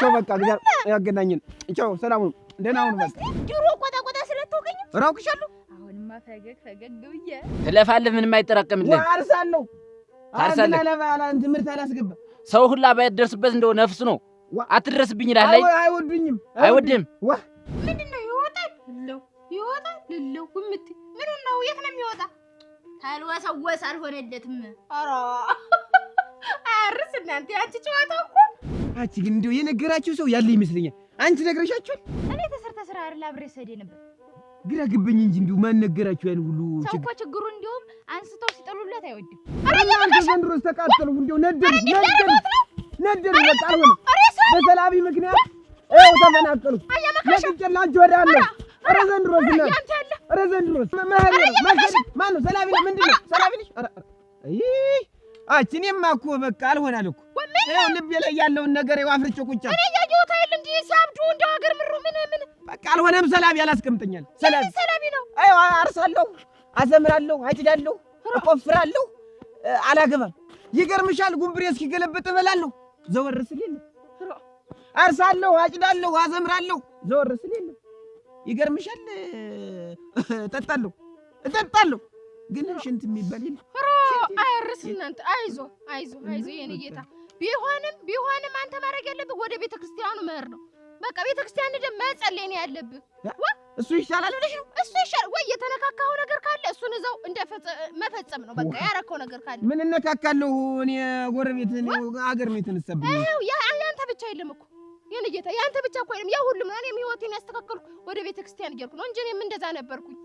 ቻው በቃ ግዛር ያገናኘን ቻው ሰላሙን ደህና ሁኑ በቃ ድሮ ቆጣ ስለተወቀኝ ራውቅሻለሁ አሁንማ ፈገግ ብዬ ትለፋለህ ምንም አይጠራቀምልህ አርሳለሁ ታርሳለህ ለባላ ትምህርት አላስገባ ሰው ሁላ ባይደርስበት እንደው ነፍስ ነው አትድረስብኝ ይላል ላይ አይወዱኝም አይወድም ዋ ምንድነው ይወጣል ልለው ጉምት ምን ነው የት ነው የሚወጣ ታልወሰወስ አልሆነለትም አራ አርስ እናንተ ያቺ ጨዋታ እኮ አቺ ግን እንደው የነገራችሁ ሰው ያለ ይመስለኛል አንቺ ነግረሻችሁ እኔ ተሰርተ ስራ አይደል አብሬ ሰዴ ነበር ግራ ግብኝ እንጂ እንደው ማን ነገራችሁ ያን ሁሉ ሰው እኮ ችግሩ እንደውም አንስተው ሲጠሉለት አይወድም አረ ዘንድሮስ ተቃጠሉ እንደው ነደሩ በቃ አልሆነ በሰላቢ ምክንያት ተፈናቀሉ ለቅጨላችሁ ወዳለ አረ ዘንድሮስ ነው አረ ዘንድሮስ ማነው ሰላቢ ምንድነው ሰላቢ ነሽ አይ እኔማ እኮ በቃ አልሆናል እኮ ይኸው ልቤ ላይ ያለውን ነገር ይኸው አፍርጬ ቁጭ አለ እኔ ያየሁት አይደል እንዴ ሲያብዱ እንደው ሀገር ምሩ ምን በቃ አልሆነም ሰላቢ ያላስቀምጠኛል ሰላቢ ነው አይዋ አርሳለሁ አዘምራለሁ አጭዳለሁ እቆፍራለሁ አላገባም ይገርምሻል ጉምብሬ እስኪገለበጥ እበላለሁ ዘወር ስለሌለ አርሳለሁ አጭዳለሁ አዘምራለሁ ዘወር ስለሌለ ይገርምሻል እጠጣለሁ ግን ሽንት የሚባል የለም አይርስ እናንተ አይዞ የኔ ጌታ ቢሆንም አንተ ማድረግ ያለብህ ወደ ቤተክርስቲያኑ መሄድ ነው በቃ ቤተክርስቲያን ደም መጸለይ ነው ያለብህ እሱ ይሻላል ብለሽ ነው እሱ ይሻላል ወይ የተነካካው ነገር ካለ እሱን እዛው መፈጸም ነው በቃ ያረከው ነገር ካለ ምን እነካካለሁ እኔ ጎረቤትን አገር ነው የተነሳብኝ አይው ያንተ ብቻ የለም እኮ የኔ ጌታ ያንተ ብቻ እኮ አይደለም ያ ሁሉም ነው እኔም ህይወቴን ያስተካከልኩ ወደ ቤተክርስቲያን እየሄድኩ ነው እንጂ እኔም እንደዛ ነበርኩኝ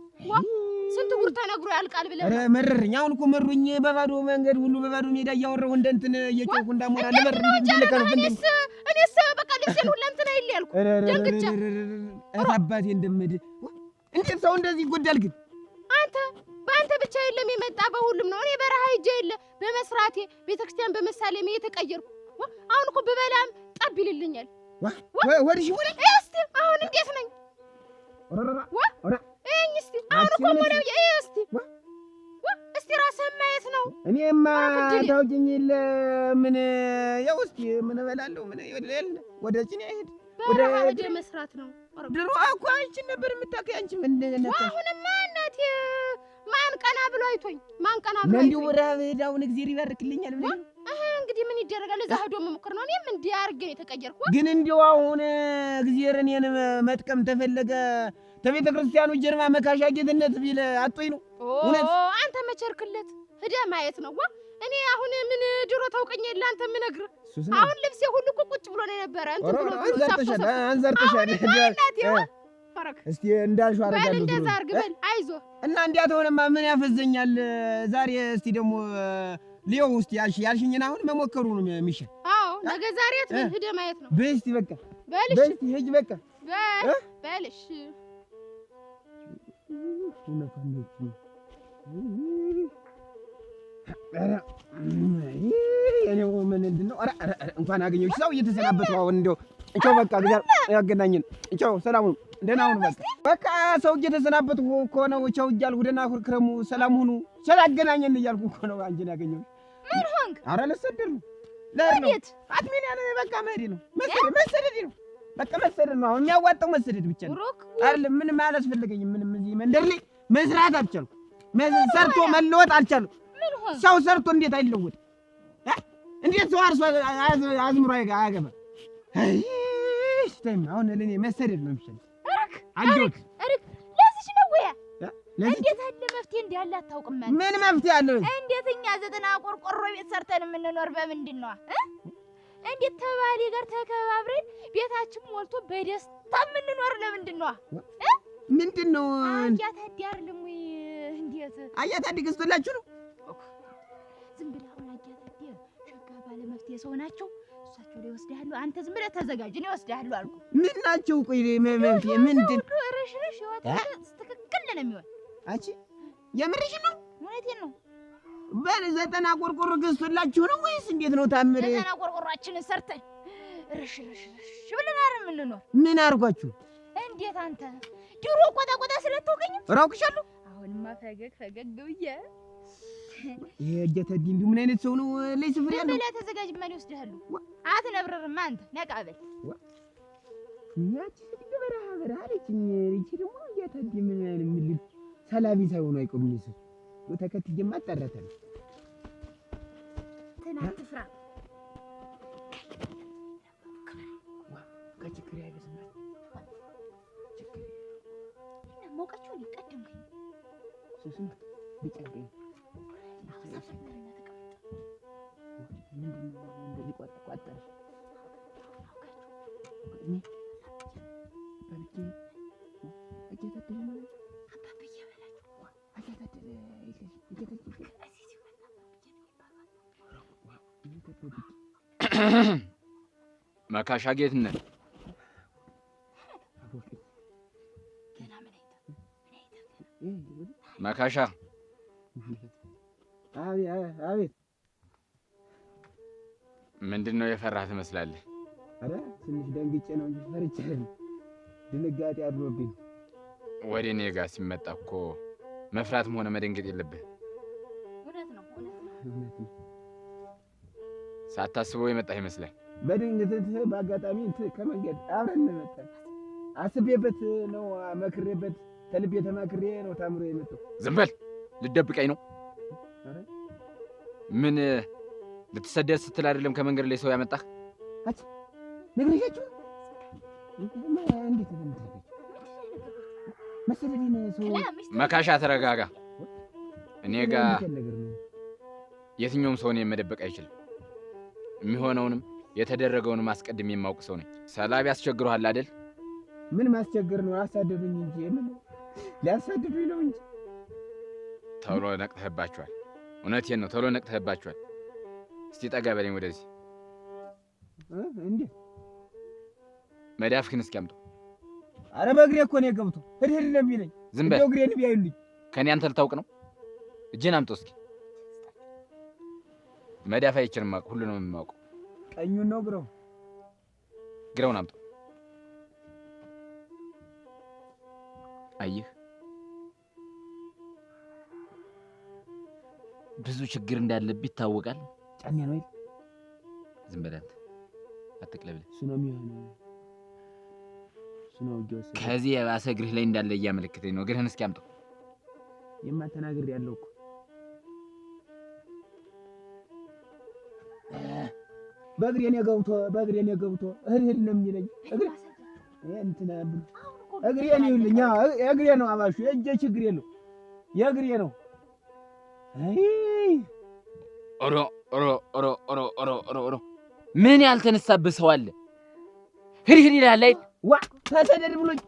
ስንት ጉር ተነግሮ ያልቃል ብለህ አረ መረረኝ አሁን እኮ መሩኝ በባዶ መንገድ ሁሉ በባዶ ሜዳ እያወራሁ እንደ እንትን እየጮኩ እንዳሞራ ለበር እንዲልከው እኔስ በቃ ልብሴን ሁሉ እንትን አይል ያልኩ ደንግጬ አባቴ እንደምድ እንዴት ሰው እንደዚህ ይጎዳል ግን አንተ በአንተ ብቻ የለም የመጣ በሁሉም ነው እኔ በረሃ ሂጄ የለ በመስራቴ ቤተክርስቲያን በመሳሌሜ የተቀየርኩ አሁን እኮ በበላም ጠብ ይልልኛል ወዲሽ ወዲ እስቲ አሁን እንዴት ነኝ እስቲ አሁን እኮ ማለት እስቲ ራስህን ማየት ነው እኔማ ታውቂኝ የለ ምን ያው እስቲ ምን እበላለሁ ምን ይወደል ወደ ጭኔ አይሄድ ወደ መስራት ነው ድሮ እኮ አንቺ ነበር የምታውቂው አንቺ ምን እንደነበር አሁንማ እናቴ ማን ቀና ብሎ አይቶኝ ማን ቀና ብሎ እንዲሁ ወራዳውን እግዚአብሔር ይባርክልኛል ብለሽ እንግዲህ ምን ይደረጋል እዛ ሄዶ መሞከር ነው እኔም እንዲህ አድርጌ ነው የተቀየርኩ ግን እንዲሁ አሁን እግዚአብሔር እኔን መጥቀም ተፈለገ ተቤተ ክርስቲያኑ ጀርባ መካሻ ጌትነት ቢል አጥቶኝ ነው እውነት አንተ መቸርክለት ሄደህ ማየት ነው እኔ አሁን ምን ድሮ ታውቀኝ የለ አንተ ምን ነግር አሁን ልብሴ ሁሉ እኮ ቁጭ ብሎ ነው የነበረ እንትን ብሎ አንዘርተሻል እስቲ እንዳልሽው አደርጋለሁ እንደዛ አድርግ በል አይዞ እና እንዴት ሆነማ ምን ያፈዘኛል ዛሬ እስቲ ደግሞ ሊዮ ውስጥ ያልሽኝና አሁን መሞከሩ ነው የሚሻል አዎ ነገ ዛሬ ሄደህ ማየት ነው በስቲ በቃ በልሽ ሂጅ በቃ በልሽ እኔው ምን እንደው አረ እንኳን አገኘሁሽ ሰው እየተሰናበቱ አሁን እንደው ቻው በቃ ግዛር ያገናኘን ቻው ሰላሙን ደህና ሁኑ በቃ ሰው እየተሰናበቱ እኮ ነው ቻው እያልኩ ደህና ክረሙ ሰላም ሁኑ ስላገናኘን እያልኩ እኮ ነው አንቺን ያገኘሁሽ ምን ሆንክ አረ ለሰደር ነው ለርዴት አጥሚና በቃ መሄድ ነው መሰደድ ነው በቃ መሰደድ ነው አሁን የሚያዋጣው መሰደድ ብቻ ነው አይደለም ምንም አላስፈልገኝም ምንም እዚህ መንደር ላይ መስራት አልቻልኩም ሰርቶ መለወጥ አልቻልኩም ሰው ሰርቶ እንዴት አይለወጥ እንዴት ሰው አርሶ አዝምሮ አያገባ አይስተም አሁን ለኔ መሰደድ ነው የሚሻለው አጆት ለዚህ ነው ወይ እንዴት አለ መፍትሄ እንዳለ አታውቅም ማለት ምን መፍትሄ አለ እንዴት እኛ 90 ቆርቆሮ ቤት ሰርተን የምንኖር በምንድን ነው እንዴት ተባሊ ጋር ተከባብረን ቤታችን ሞልቶ በደስታ የምንኖር ለምንድን ነው ምንድነው አያታዲ አይደለም ወይ እንዴት አያታዲ ገዝቶላችሁ ነው ዝም ብለህ አሁን አያታዲ ሸጋ ባለ መፍትሄ ሰው ናቸው እሳቸው ላይ ወስደሃሉ አንተ ዝም ብለህ ተዘጋጅ ነው ወስደሃሉ አልኩ ምን ናቸው ቆይ መፍትሄ ምንድን ረሽረሽ ይወጣ ትክክል ነው የሚሆን አንቺ የምርሽ ነው እውነቴን ነው በል 90 ቆርቆሮ ገዝቶላችሁ ነው ወይስ እንዴት ነው ታምር 90 ቆርቆሮአችንን ሰርተን ረሽረሽ ብለን አይደል የምንኖር ምን አርጓችሁ እንዴት አንተ ድሮ ቆጣ ስለተወቀኝ ራውቅሻለሁ አሁንማ ፈገግ ብዬ የጀተዲ እንዲሁ ምን አይነት ሰው ነው ላይ ስፍር ያለው በላ ተዘጋጅ ማን ይወስድሃል አትነብረርማ አንተ ነቃ በል ያቺ በረሃ አለችኝ እቺ ደግሞ የጀተዲ ምን ሰላቢ ሳይሆኑ አይቆምም ነው ተከትዬማ አጣራታል ትናንት ፍራ ከችግር ያይበስናል ችግር ሞቀችው ሊቀደም ሱስም ቢጨንቀኝ ምንድነው እንደዚህ ቋጣሽ እኔ በልጄ እየተደለ ማለት አባብዬ በላችሁ መካሻ ጌትነት መካሻ አቤት ምንድነው የፈራህ ትመስላለህ? አረ ትንሽ ደንግጬ ነው እንጂ ፈርቼ ድንጋጤ አድሮብኝ ወደ እኔ ጋር ሲመጣ እኮ መፍራትም ሆነ መደንገጥ የለብህ። እውነት ነው ሳታስበው የመጣህ ይመስላል። በድንገት በአጋጣሚ ከመንገድ አብረን መጣን። አስቤበት ነው መክሬበት ተልቤ ተማክሬ ነው ታምሮ የመጣው። ዝም በል ልትደብቀኝ ነው? ምን ልትሰደድ ስትል አይደለም ከመንገድ ላይ ሰው ያመጣህ? አጭ ነግሬሻችሁ እንዴት መሰለኝ ሰው መካሻ ተረጋጋ። እኔ ጋር የትኛውም ሰው እኔን መደበቅ አይችልም። የሚሆነውንም የተደረገውንም አስቀድሜ የማውቅ ሰው ነኝ። ሰላቢ ያስቸግሩሃል አይደል? ምን ማስቸገር ነው? አሳደዱኝ እንጂ ምን ሊያሳድዱኝ ነው እንጂ። ቶሎ ነቅተህባቸዋል። እውነቴን ነው፣ ቶሎ ነቅተህባቸዋል። እስቲ ጠጋ በለኝ ወደዚህ። እንዴ መዳፍህን እስኪ አምጣው። አረ በእግሬ እኮ ነው የገብቶ ሂድ ነው የሚለኝ። ዝም በል። እግሬን ቢያዩልኝ ከኔ አንተ ልታውቅ ነው? እጅን አምጣው እስኪ። መዳፍ አይችልም ማውቅ፣ ሁሉንም የማውቀው። ቀኙን ነው ግራው? ግራውን አምጣው። አየህ ብዙ ችግር እንዳለብህ ይታወቃል። ጫኔ ነው አይደል? ዝም በል አንተ አትቅለብልህ። እሱ ነው የሚሆነው። እሱ ነው ወዲያውስ ከዚህ የባሰ እግርህ ላይ እንዳለ እያመለከተኝ ነው። እግርህን እስኪ አምጣው። የማተናግር ያለው እኮ በእግሬ ነው ገብቶ እህል ነው የሚለኝ። እንትና እግሬ ነው ይልኝ። እግሬ ነው አባሹ የእጄ ችግር የለው የእግሬ ነው። አይ ኦሮ ምን ያልተነሳብህ ሰው አለ? ሂድ ይላል አይደል? ዋ ተሰደድ ብሎኝ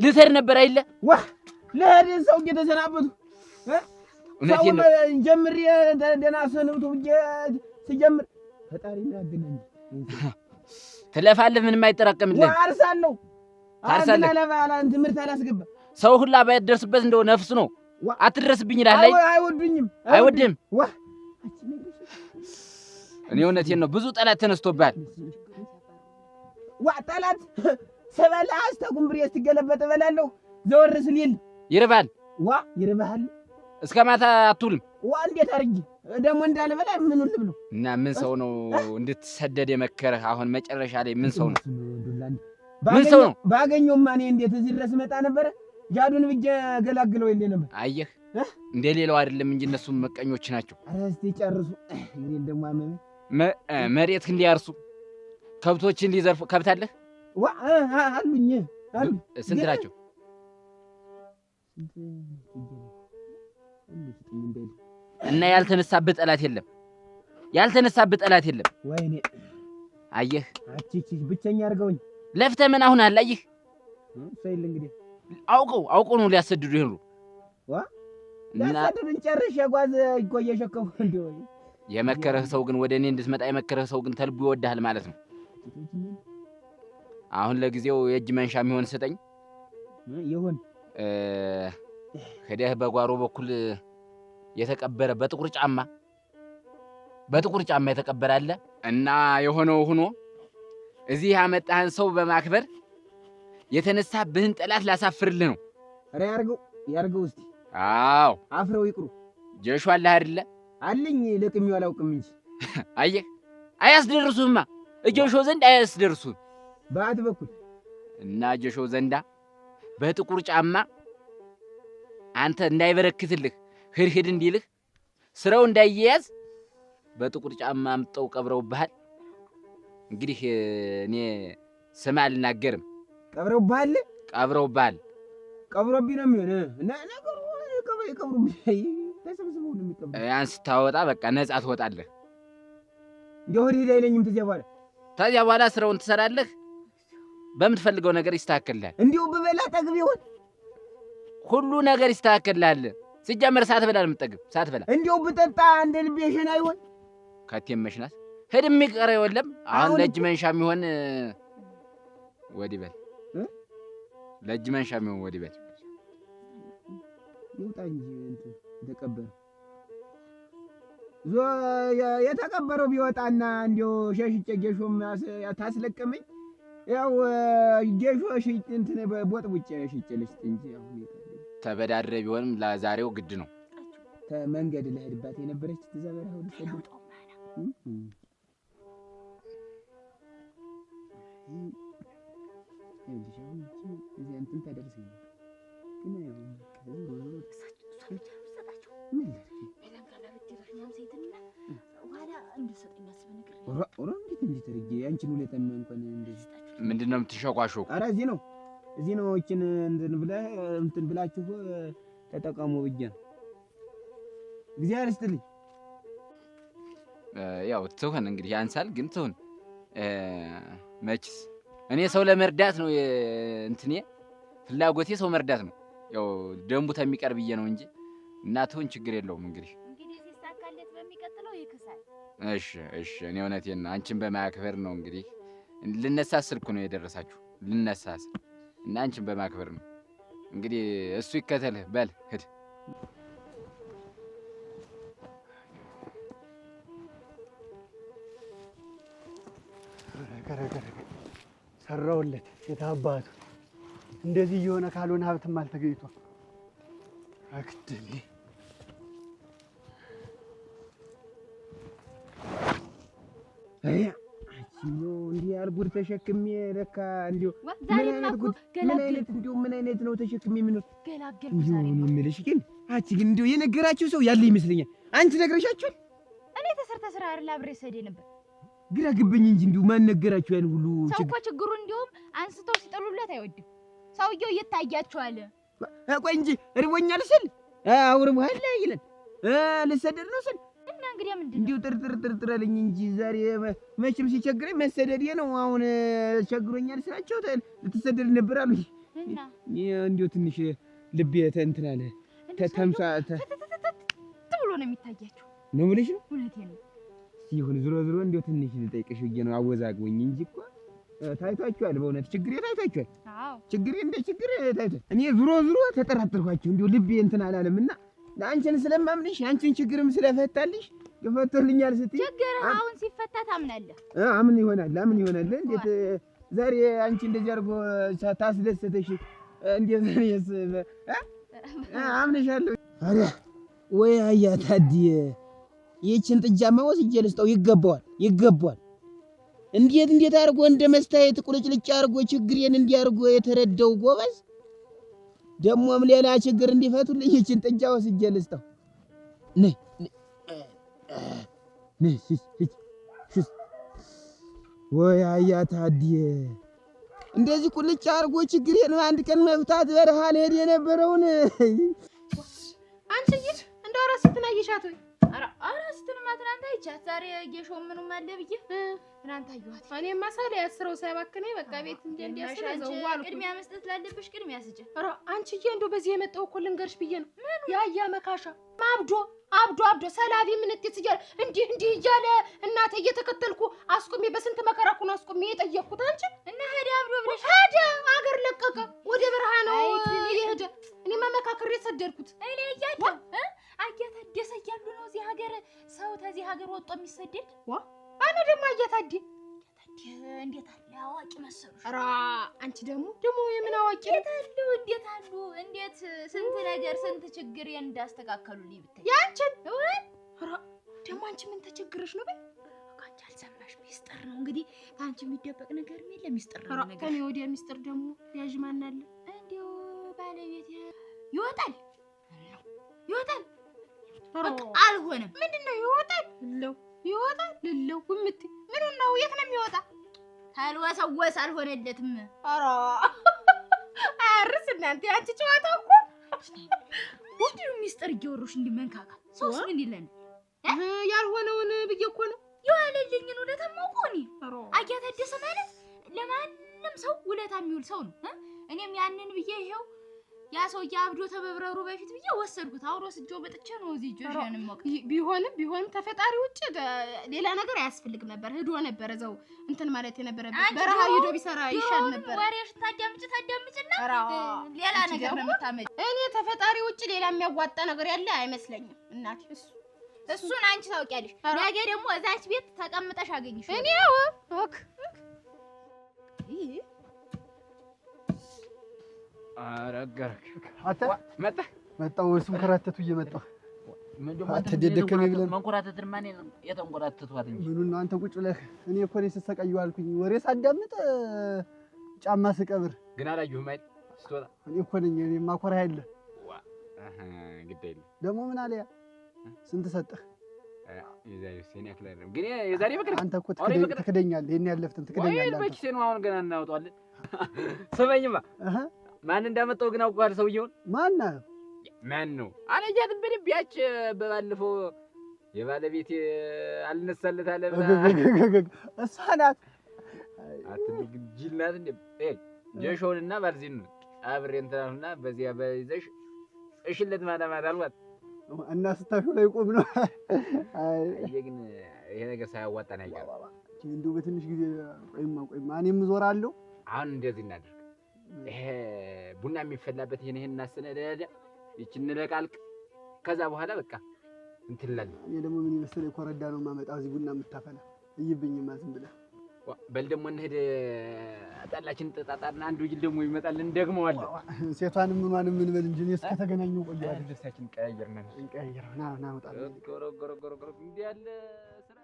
ልተር ነበር አይደል? ዋ ለሄድ ሰው እየተሰናበቱ እውነቴን ነው። ጀምሬ ደህና ሰንብቱ ብዬ ስጀምር ፈጣሪና ያገናኝ ትለፋለህ፣ ምንም አይጠራቀምልህ። አርሳለሁ ለባላን ትምህርት አላስገባ ሰው ሁላ ባይደርስበት እንደው ነፍስ ነው። አትድረስብኝ ይላል አይደል? አይወዱኝም። አይወድም። እኔ እውነቴን ነው። ብዙ ጠላት ተነስቶብሃል። ጠላት ሰበላ አስተጉምብሬ ስትገለበጥ እበላለሁ። ዘወር ስሊል ይርባል። ይርባሃል። እስከ ማታ አትውልም። እንዴት አድርጊ ደግሞ እንዳልበላ ምን ልብለው? እና ምን ሰው ነው እንድትሰደድ የመከረህ? አሁን መጨረሻ ላይ ምን ሰው ነው? ምን ሰው ነው? ባገኘውማ እኔ እንዴት እዚህ ድረስ መጣ ነበረ? ጃዱን ብዬ ገላግለው ይሌ ነበር። አየህ እንደሌላው አይደለም እንጂ እነሱም መቀኞች ናቸው። ኧረ እስቲ ጨርሱ። እኔ ደግሞ አመመኝ። መሬት እንዲያርሱ ከብቶችን ሊዘርፉ ከብት አለህ? አሉኝ። ስንት ናቸው? እና ያልተነሳብህ ጠላት የለም። ወይኔ አየህ አቺቺ ብቸኛ አድርገውኝ ለፍተህ ምን አሁን አለ? አየህ ሰይል እንግዲህ አውቀው ነው ሊያሰድዱ ይሄሩ ሊያሰድዱኝ ጨርሼ ጓዝ እኮ እየሸከፉ እንደው የመከረህ ሰው ግን ወደ እኔ እንድትመጣ የመከረህ ሰው ግን ተልቦ ይወድሃል ማለት ነው። አሁን ለጊዜው የእጅ መንሻ የሚሆን ስጠኝ። ይሁን ሄደህ በጓሮ በኩል የተቀበረ በጥቁር ጫማ የተቀበረ አለ እና የሆነው ሆኖ እዚህ ያመጣህን ሰው በማክበር የተነሳብህን ጠላት ላሳፍርልህ ነው። ኧረ ያርገው እስቲ። አዎ አፍረው ይቅሩ። ጀሹ አለ አይደለ? አለኝ ለቅሜው አላውቅም እንጂ አየህ አያስደርሱማ እጀሾው ዘንድ አያስደርሱም በአት በኩል እና እጀሾው ዘንዳ በጥቁር ጫማ አንተ እንዳይበረክትልህ ህድህድ እንዲልህ ስራው እንዳይያዝ በጥቁር ጫማ አምጠው ቀብረውብሃል። እንግዲህ እኔ ስም አልናገርም። ቀብረውብሃል። ቀብሮብኝ ነው የሚሆን እና ነገሩ ቀብሮብኝ ተሰብስበው ነው የሚቀበል። ያን ስታወጣ በቃ ነፃ ትወጣለህ። እንደው ህድህድ አይለኝም። ተዚያ በኋላ ስራውን ትሰራለህ። በምትፈልገው ነገር ይስተካከልልሃል። እንዲሁ በበላ ጠግብ ይሆን ሁሉ ነገር ይስተካከልልሃል። ሲጀመር ሳትበላ ነው የምትጠግብ። ሳትበላ እንዲሁ ብጠጣ እንደ ልቤ ሸና ይሆን ከቴም መሽናት ሄድ የሚቀረው የለም። አሁን ለእጅ መንሻ የሚሆን ወዲህ በል ለእጅ መንሻ የሚሆን ወዲህ በል ይውጣ እንጂ እንትን የተቀበረው የተቀበረው ቢወጣና እንዲሁ ሸሽጬ ጌሾም ታስለቀመኝ ያው ጌሾ ሽጭ እንትን ቦጥ ብቻ ሽጭልሽ እንጂ አሁን ተበዳድረ ቢሆንም ለዛሬው ግድ ነው። መንገድ ለሄድባት የነበረች ተዛበረ ሁሉ ሰደው እንትን ተደርሰኝ ግን ምንድን ነው የምትሸቋሸው? ኧረ እዚህ ነው እችን እንትን ብላችሁ ተጠቀሙ ብዬ ነው። እግዚአብሔር ይስጥልኝ። ያው ትሁን እንግዲህ ያንሳል፣ ግን ትሁን መችስ እኔ ሰው ለመርዳት ነው እንትኔ ፍላጎቴ ሰው መርዳት ነው። ያው ደንቡ ተሚቀር ብዬ ነው እንጂ እና ትሁን ችግር የለውም። እንግዲህ ሲሳካለት በሚቀጥለው ይክሳል። እሺ እኔ እውነቴን ነው። አንቺን በማክበር ነው እንግዲህ ልነሳስል እኮ ነው የደረሳችሁ ልነሳስል እና አንቺን በማክበር ነው እንግዲህ እሱ ይከተልህ በል ሂድ። ሰራውለት የታባቱ እንደዚህ እየሆነ ካልሆነ ሀብትም አልተገኝቷል። አክድል እንዲህ አልጉድ ተሸክሜ ለካ እንዲሁ ምን አይነት ነው ተሸክሜ ምን የምልሽ ግን አንቺ ግን እንዲሁ የነገራችሁ ሰው ያለ ይመስለኛል። አንቺ ነግረሻችኋል? እኔ ተሰርተ ስራ አይደል አብሬ ሰዴ ነበር። ግራ ግብኝ እንጂ እንዲሁ ማን ነገራችሁ? ያን ሁሉ ሰው እኮ ችግሩ እንዲሁም አንስተው ሲጠሉለት አይወድም። ሰውየው እየታያቸዋል። ቆይ እንጂ እርቦኛል ስል አውርበሃል ይላል ልሰደድ ነው ስል እና እንግዲህ ምንድነው እንዲሁ ጥርጥር አለኝ እንጂ ዛሬ መቼም ሲቸግረኝ መሰደድ ነው። አሁን ቸግሮኛል ስላቸው ልትሰደድ ነበር አሉኝ እና እንዲሁ ትንሽ ልቤ እንትን አለ ተምሳ ብሎ ነው የሚታያቸው ነው ብለሽ ነው? እውነቴን ነው። ሲሆን ዝሮ እንዲሁ ትንሽ ልጠይቅሽ ብዬ ነው አወዛግቦኝ እንጂ እኮ ታይቷቸዋል። በእውነት ችግሬ ታይቷቸዋል። ችግሬ እንደ ችግሬ ታይቷል። እኔ ዝሮ ተጠራጠርኳቸው እንዲሁ ልቤ እንትን አላለምና አንቺን ስለማምንሽ አንቺን ችግርም ስለፈታልሽ ገፈቶልኛል ስትይ ችግር አሁን ሲፈታ ታምናለህ? አምን ይሆናል እንዴት ዛሬ አንቺ እንደዚህ አድርጎ ታስደሰተሽ እንዴት ነኝስ አምነሻለሁ። አረ ወይ አያታዲ ይህችን ጥጃማ ወስጄ ልስጠው። ይገባዋል። እንዴት አድርጎ እንደ መስታየት ቁልጭልጭ አድርጎ ችግሬን እንዲያርጎ የተረዳው ጎበዝ ደሞም ሌላ ችግር እንዲፈቱልኝ ይህችን ጥጃ ወስጄ ልስጠው። ወይ አያታዲ እንደዚህ ቁልጭ አድርጎ ችግሬን አንድ ቀን መፍታት በረሃ ልሄድ የነበረውን አንቺ ይት እንደው ራስህን አየሻት ወይ? ራስህን ማትናንታ አይቻት ዛሬ ጌሾም ምኑም አለ ብዬ ትናንት አየኋት። እኔማ ሳለ ያስረው ሳይባክነኝ በቃ ቤት እንዲያስረዘው ዋልኩ። ቅድሚያ መስጠት ላለብሽ ቅድሚያ ስጭ። አንቺዬ እንደው በዚህ የመጣው እኮ ልንገርሽ ብዬ ነው። ያያ መካሻ አብዶ ሰላቢ ምን እጥት ይያል እንዲህ እያለ እናቴ እየተከተልኩ አስቆሜ በስንት መከራ እኮ ነው አስቆሜ የጠየቅኩት። አንቺ እና ሄደ አብዶ ብለሽ ሄደ አገር ለቀቀ ወደ በረሃ ነው የሄደ። እኔማ መካከሬ ሰደድኩት። እኔ እያለ አያታደሰ እያሉ ነው እዚህ ሀገር ሰው ተዚህ ሀገር ወጥቶ የሚሰደድ አነ ደግሞ አያታዲ እንዴት አለ አዋቂ መሰሉሽ? ኧረ አንቺ ደግሞ የምን አዋቂ እንዴት አሉ ስንት ነገር ስንት ችግር እንዳስተካከሉልኝ ብታይ ያንቺን ኧረ ደግሞ አንቺ ምን ተቸግረሽ ነው በይ? አንቺ አልሰማሽ ሚስጥር ነው እንግዲህ ከአንቺ የሚደበቅ ነገር የለም ሚስጥር ነው ነገር ከኔ ወዲያ ሚስጥር ደግሞ ያዥ ማን አለ እንዴው ባለቤት ይወጣል በቃ አልሆነም ምንድነው ይወጣል ልለው ወምት ምን ነው የት ነው የሚወጣ ታልወሰወስ አልሆነለትም ኧረ አርስ እናንተ አንቺ ጨዋታ እኮ ወዲሁ ሚስጥር እየወሩሽ እንዲመንካካ ሰውስ ምን ይለን ያልሆነውን ብዬ እኮ ነው ያለልኝ ነው ለተማውቆኒ አያተደሰ ማለት ለማንም ሰው ውለታ የሚውል ሰው ነው እኔም ያንን ብዬ ይሄው ያ ሰው ያብዶ ተበብረሩ በፊት ብዬ ወሰድኩት አውሮስ እጆ በጥቼ ነው እዚህ ጆሻንም ሞክ ቢሆንም ተፈጣሪ ውጭ ሌላ ነገር አያስፈልግም ነበር ሄዶ ነበር እዛው እንትን ማለት የነበረበት በረሃ ሄዶ ቢሰራ ይሻል ነበር ወሬሽ ታዳምጭና ሌላ ነገር ነው የምታመጭ እኔ ተፈጣሪ ውጭ ሌላ የሚያዋጣ ነገር ያለ አይመስለኝም እናቴ እሱን አንቺ ታውቂያለሽ ነገ ደግሞ እዛች ቤት ተቀምጠሽ አገኝሽ እኔ ወክ አረጋክ አታ መጣው እሱም ከራተቱ እየመጣው ምንድነው አትደደከም ይብለን መንኮራተትን ማን የተንኮራተቷት እንጂ ምኑን ነው አንተ ቁጭ ብለህ እኔ እኮ ነኝ ስሰቃየው አልኩኝ ወሬ ሳዳምጥ ጫማ ስቀብር ግን አላየሁም አይደል ስትወጣ እኔ እኮ ነኝ እኔ ማኮራ አይደለ ግዴለ ደግሞ ምን አለያ ስንት ሰጠህ የዛሬ ሲኔ አክላል ግን የዛሬ በቅር አንተ እኮ ትከደኛለህ ይሄን ያለፍተን ትከደኛለህ ወይ በኪሴ ነው አሁን ገና እናወጣለን ሰበኝማ ማን እንዳመጣው ግን አውቀዋል ሰውየውን ማን ነው አለጃት በደብ ያች በባለፈው የባለቤት አልነሳለት አለ እሷ ናት አትልግ ጅልናት እንደ ጀሾንና ባልዚን አብሬ እንትናና በዚያ በይዘሽ እሽለት ማዳማት አልዋት እና ስታሹ ላይ ቆም ነው አይ ግን ይሄ ነገር ሳያዋጣን አይቀር እንደው በትንሽ ጊዜ ቆይማ እኔም ዞራለሁ አሁን እንደዚህ እናድርግ ይሄ ቡና የሚፈላበት ይሄን እናስነደደ ይችን ለቃልቅ ከዛ በኋላ በቃ እንትላል እኔ ደግሞ ምን ይመስል ኮረዳ ነው ማመጣው እዚህ ቡና የምታፈላ ይይብኝማ ዝም ብለህ በል ደግሞ እንሄድ አጣላችን ተጣጣና አንዱ ይል ደግሞ ይመጣል እንደግመዋለን ሴቷንም ምኗንም ምን በል እንጂ እኔስ ከተገናኘው ቆያለሁ ልብሳችን ቀያየርና እንቀያየር ና ወጣ ጎረጎረጎረጎረ እንዴ ያለ ስራ